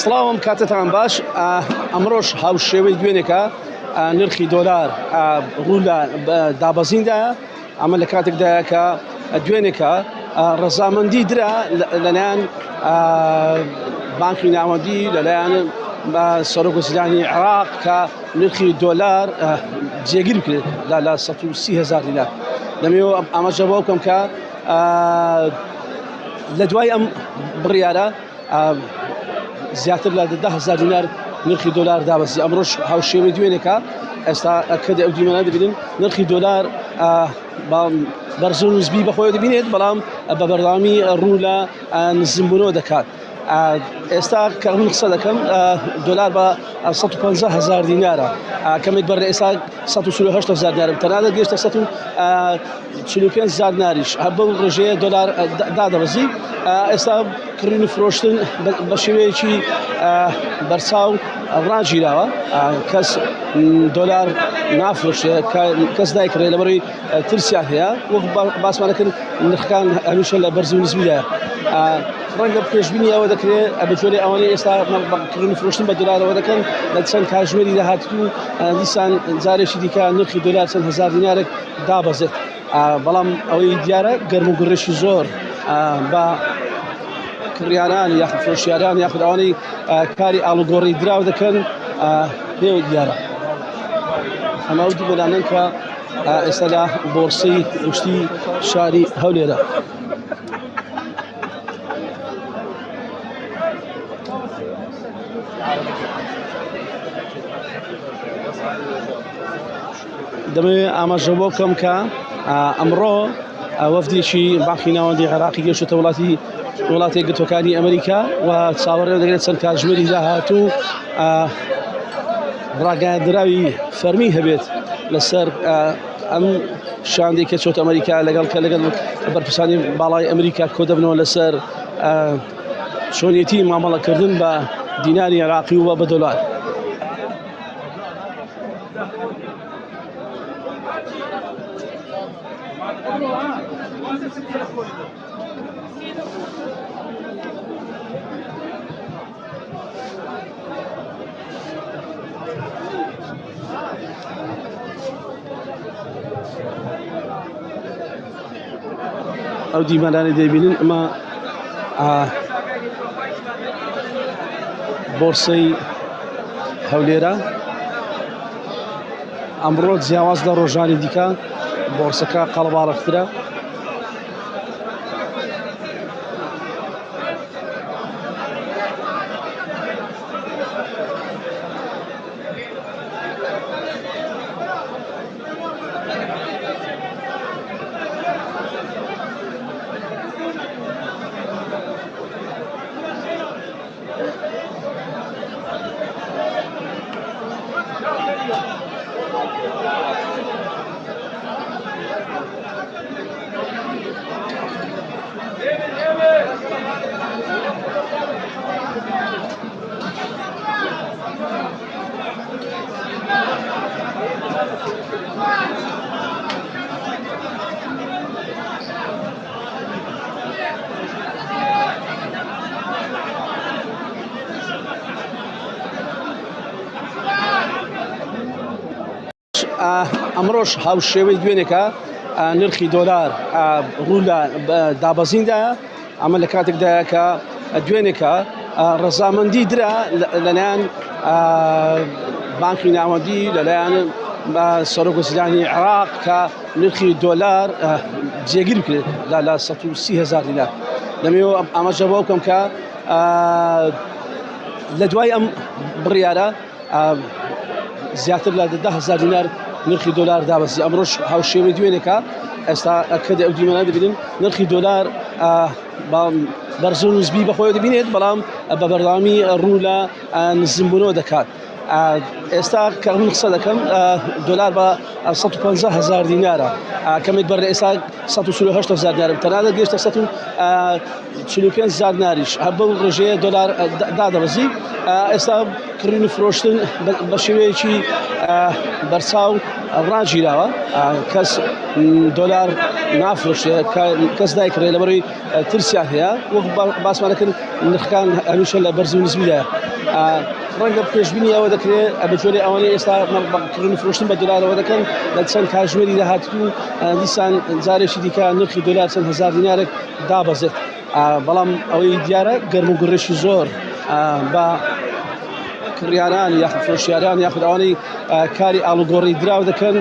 سڵاوم کاتتان باش ئەمڕۆژ هاوشێوەی دوێنێکە نرخی دۆلار ڕوو لە دابەزیندایە ئەمە لە کاتێکدایە کە دوێنێکە ڕەزامەندی درا لەلایەن بانکی ناوەندی لەلایەن سەرۆک وەزیرانی عێراق کە نرخی دۆلار جێگیر بکرێت لە 130,000 دینار. دەمەوێت ئاماژە بۆ بکەم کە لە دوای ئەم بڕیارە زیاتر لە 10,000 دینار نرخی دۆلار دابەزی. ئەمڕۆژ هاوشێوەی دوێنێکە ئێستا کە ئەو دیمەنە دەبینن نرخی دۆلار بەرز و نسبی بەخۆی دەبینێت، بەڵام بە بەردەوامی ڕوو لە نزمبوونەوە دەکات. ئێستا کە من قسە دەکەم دۆلار بە 150,000 دینارە، کەمێک بەر ئێستا 148,000 دینار تەنانەت گەیشتە 145,000 دیناریش بەو ڕێژەیە دۆلار دادەبەزی. ئێستا کڕین و فرۆشتن بە شێوەیەکی بەرچاو ڕاگیراوە، کەس دۆلار نافرۆشێ، کەس دایکڕێ لەبەرەوەی ترسیان هەیە. وەک باسمانەکەن نرخەکان هەمیشە لە بەرز و نسبیدایە. ڕەنگە پێشبینی ئەوە دەکرێت بە جۆرەی ئەوانەی ئێستا کڕین و فرۆشتن بە دۆلارەوە دەکەن لە چەند کاتژمێری داهاتوو دیسان جارێکی دیکە نرخی دۆلار چەند هەزار دینارێک دابەزێت. بەڵام ئەوەی دیارە گەرم و گڕێشی زۆر بە کڕیاران یاخود فرۆشیاران یاخود ئەوانەی کاری ئاڵوگۆڕی دراو دەکەن پێوە دیارە. ئەمە ئەو دیبەلانن کە ئێستا لە بۆرسەی گشتی شاری هەولێرە. دەمەوێت ئاماژە بۆ بکەم کە ئەمڕۆ وەفدێکی بانکی ناوەندی عێراقی گەیشتە وڵاتی یەکگرتووەکانی ئەمریکا و چاوەڕێ دەکرێت چەند کاتژمێری داهاتوو ڕاگەیاندراوی فەرمی هەبێت لەسەر ئەم شاندێک کە چۆتە ئەمریکا لەگەڵ بەرپرسانی باڵای ئەمریکا کۆ دەبنەوە لەسەر چۆنیەتی مامەڵەکردن بە دیناری عێراقی و بە دۆلار. ئەو دیمەرانی دەبینن ئەمە بۆرسەی هەولێرە. ئەمڕۆ جیاواز لە ڕۆژانی دیکە بۆرسەکە قەڵەباڵەخترە. ئەمڕۆژ هاوشێوەی دوێنێکە نرخی دۆلار ڕوو لە دابەزیندایە ئەمە لە کاتێکدایە کە دوێنێکە ڕەزامەندی درا لەلایەن بانکی ناوەندی لەلایەن سەرۆک وەزیرانی عێراق کە نرخی دۆلار جێگیر بکرێت لە 130,000 دینار. دەمەوێت ئاماژە بۆ بکەم کە لە دوای ئەم بڕیارە زیاتر لە 10,000 دینار نرخی دۆلار دابەزی. ئەمڕۆژ هاوشێوەی دوێنێکە ئێستا کە ئەو دیمەنە دەبینن نرخی دۆلار بەرز و نسبی بەخۆی دەبینێت، بەڵام بە بەردەوامی ڕوو لە نزمبوونەوە دەکات. ئێستا کە من قسە دەکەم دۆلار بە 150,000 دینارە، کەمێک بەر ئێستا 148,000 دینار تەنانەت گەیشتە 145,000 دیناریش بەو ڕێژەیە دۆلار دادەبەزی. ئێستا کڕین و فرۆشتن بە شێوەیەکی بەرچاو ڕاگیراوە، کەس دۆلار نافرۆشێ کەس دایکڕێ لەبەرەوەی ترسیان هەیە وەک باسمان دەکەن نرخەکان هەمیشە لە بەرز و نسبیدایە ڕەنگە پێشبینی ئەوە دەکرێت بە جۆرەی ئەوانەی ئێستا کڕین و فرۆشتن بە دۆلارەوە دەکەن لە چەند کاتژمێری داهاتوو دیسان جارێکی دیکە نرخی دۆلار چەند هەزار دینارێک دابەزێت بەڵام ئەوەی دیارە گەرم و گڕێشی زۆر بە کڕیاران یاخود فرۆشیاران یاخود ئەوانەی کاری ئاڵوگۆڕی دراو دەکەن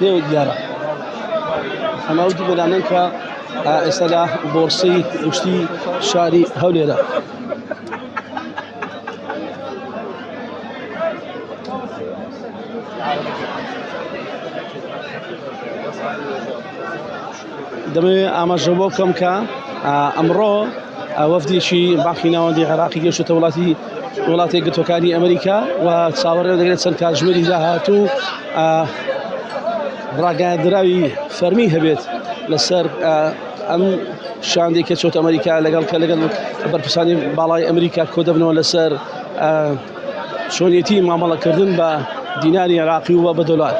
لێوە دیارە ئەمە دوو بەلانەن کە ئێستا لە بۆرسەی گشتی شاری هەولێرە دەبێت ئاماژە بۆ بکەم کە ئەمڕۆ وەفدێکی باخی ناوەندی عێراقی گەشتە وڵاتی یەکگرتووەکانی ئەمریکا و چاوەڕێ دەگرێت چەند کاتژمێری داهاتوو ڕاگەیاندراوی فەرمی هەبێت لەسەر ئەم شاندێک کە چۆتە ئەمریکا لەگەڵ بەرپرسانی باڵای ئەمریکا کۆ دەبنەوە لەسەر چۆنیەتی مامەڵەکردن بە دیناری عێراقی و بە دۆلار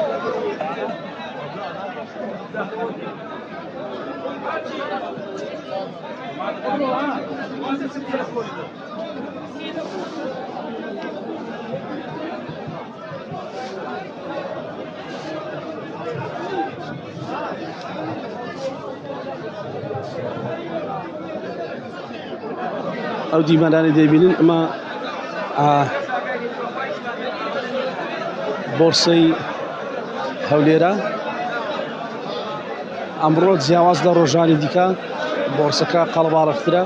ئەو دیمەدانی دەبینن ئەمە بۆرسەی هەولێرە ئەمڕۆ جیاواز لە ڕۆژانی دیکە بۆرسەکە قەڵەباڵەخترە